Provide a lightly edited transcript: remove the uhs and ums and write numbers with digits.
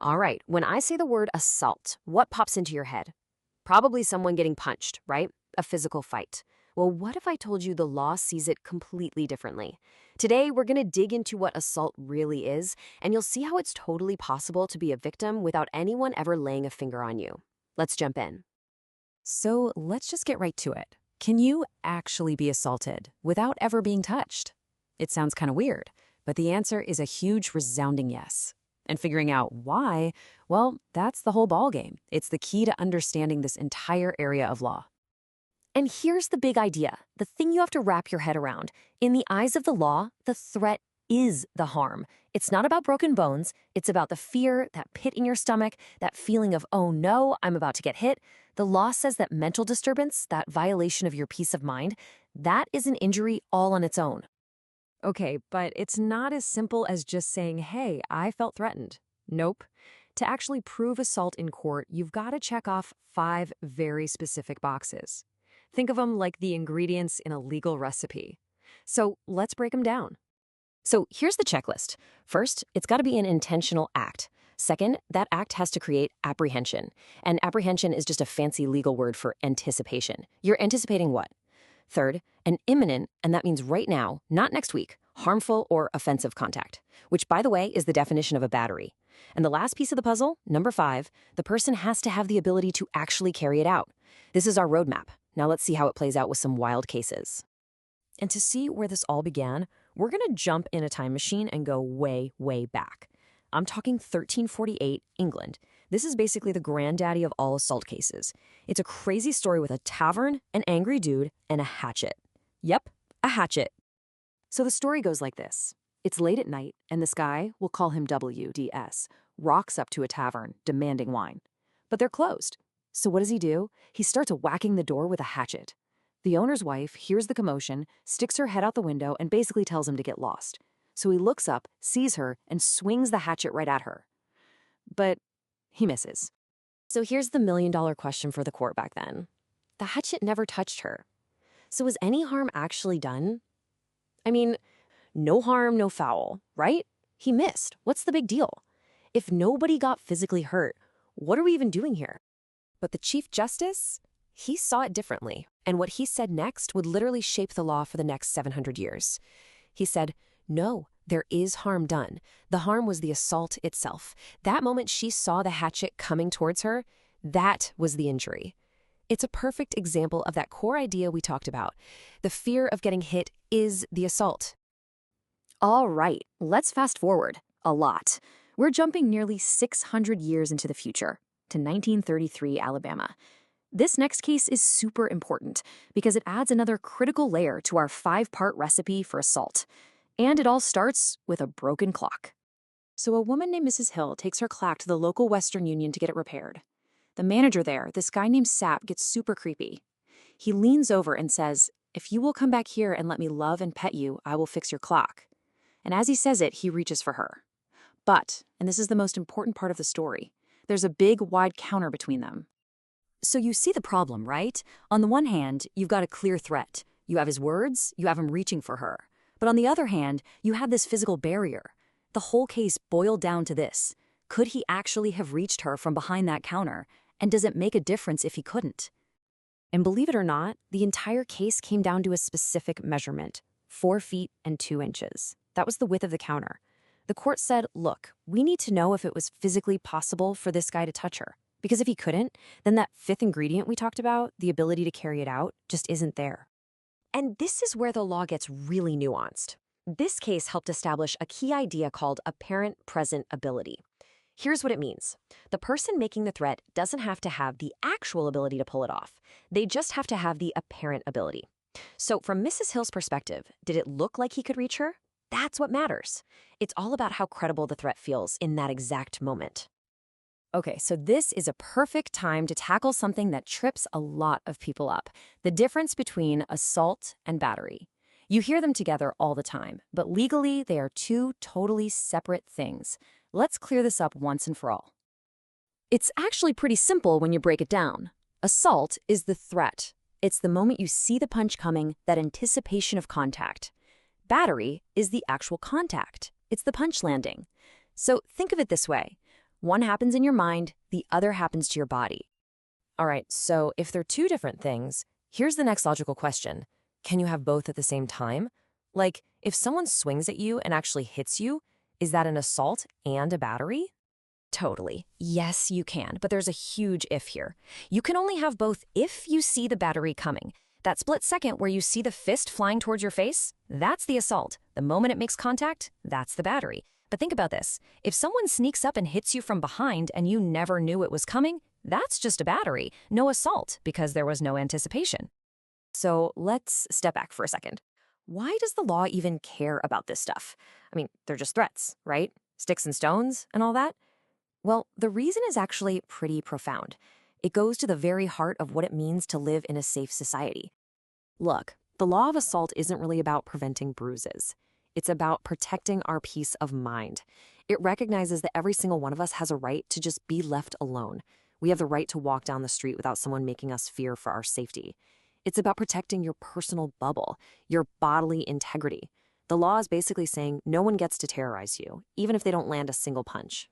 All right, when I say the word assault, what pops into your head? Probably someone getting punched, right? A physical fight. Well, what if I told you the law sees it completely differently? Today, we're going to dig into what assault really is, and you'll see how it's totally possible to be a victim without anyone ever laying a finger on you. Let's jump in. So let's just get right to it. Can you actually be assaulted without ever being touched? It sounds kind of weird, but the answer is a huge resounding yes. And figuring out why, well, that's the whole ballgame. It's the key to understanding this entire area of law. And here's the big idea, the thing you have to wrap your head around. In the eyes of the law, the threat is the harm. It's not about broken bones. It's about the fear, that pit in your stomach, that feeling of, oh no, I'm about to get hit. The law says that mental disturbance, that violation of your peace of mind, that is an injury all on its own. Okay, but it's not as simple as just saying, hey, I felt threatened. Nope. To actually prove assault in court, you've got to check off 5 very specific boxes. Think of them like the ingredients in a legal recipe. So let's break them down. So here's the checklist. First, it's got to be an intentional act. Second, that act has to create apprehension. And apprehension is just a fancy legal word for anticipation. You're anticipating what? Third, an imminent, and that means right now, not next week, harmful or offensive contact, which, by the way, is the definition of a battery. And the last piece of the puzzle, number 5, the person has to have the ability to actually carry it out. This is our roadmap. Now let's see how it plays out with some wild cases. And to see where this all began, we're going to jump in a time machine and go way, way back. I'm talking 1348, England. This is basically the granddaddy of all assault cases. It's a crazy story with a tavern, an angry dude, and a hatchet. Yep, a hatchet. So the story goes like this. It's late at night, and this guy, we'll call him WDS, rocks up to a tavern, demanding wine. But they're closed. So what does he do? He starts whacking the door with a hatchet. The owner's wife hears the commotion, sticks her head out the window, and basically tells him to get lost. So he looks up, sees her, and swings the hatchet right at her. But he misses. So here's the million-dollar question for the court back then. The hatchet never touched her. So was any harm actually done? I mean, no harm, no foul, right? He missed. What's the big deal? If nobody got physically hurt, what are we even doing here? But the Chief Justice, he saw it differently. And what he said next would literally shape the law for the next 700 years. He said, no, there is harm done. The harm was the assault itself. That moment she saw the hatchet coming towards her, that was the injury. It's a perfect example of that core idea we talked about. The fear of getting hit is the assault. All right, let's fast forward a lot. We're jumping nearly 600 years into the future, to 1933 Alabama. This next case is super important because it adds another critical layer to our 5-part recipe for assault. And it all starts with a broken clock. So a woman named Mrs. Hill takes her clock to the local Western Union to get it repaired. The manager there, this guy named Sapp, gets super creepy. He leans over and says, if you will come back here and let me love and pet you, I will fix your clock. And as he says it, he reaches for her. But, and this is the most important part of the story, there's a big, wide counter between them. So you see the problem, right? On the one hand, you've got a clear threat. You have his words, you have him reaching for her. But on the other hand, you have this physical barrier. The whole case boiled down to this. Could he actually have reached her from behind that counter? And does it make a difference if he couldn't? And believe it or not, the entire case came down to a specific measurement, 4 feet and 2 inches. That was the width of the counter. The court said, look, we need to know if it was physically possible for this guy to touch her. Because if he couldn't, then that 5th ingredient we talked about, the ability to carry it out, just isn't there. And this is where the law gets really nuanced. This case helped establish a key idea called apparent present ability. Here's what it means. The person making the threat doesn't have to have the actual ability to pull it off. They just have to have the apparent ability. So from Mrs. Hill's perspective, did it look like he could reach her? That's what matters. It's all about how credible the threat feels in that exact moment. Okay, so this is a perfect time to tackle something that trips a lot of people up, the difference between assault and battery. You hear them together all the time, but legally they are 2 totally separate things. Let's clear this up once and for all. It's actually pretty simple when you break it down. Assault is the threat. It's the moment you see the punch coming, that anticipation of contact. Battery is the actual contact. It's the punch landing. So think of it this way. One happens in your mind, the other happens to your body. All right, so if they're two different things, here's the next logical question. Can you have both at the same time? Like, if someone swings at you and actually hits you, is that an assault and a battery? Totally. Yes, you can, but there's a huge if here. You can only have both if you see the battery coming. That split second where you see the fist flying towards your face, that's the assault. The moment it makes contact, that's the battery. But think about this. If someone sneaks up and hits you from behind and you never knew it was coming, that's just a battery, no assault, because there was no anticipation. So let's step back for a second. Why does the law even care about this stuff? I mean, they're just threats, right? Sticks and stones and all that? Well, the reason is actually pretty profound. It goes to the very heart of what it means to live in a safe society. Look, the law of assault isn't really about preventing bruises. It's about protecting our peace of mind. It recognizes that every single one of us has a right to just be left alone. We have the right to walk down the street without someone making us fear for our safety. It's about protecting your personal bubble, your bodily integrity. The law is basically saying no one gets to terrorize you, even if they don't land a single punch.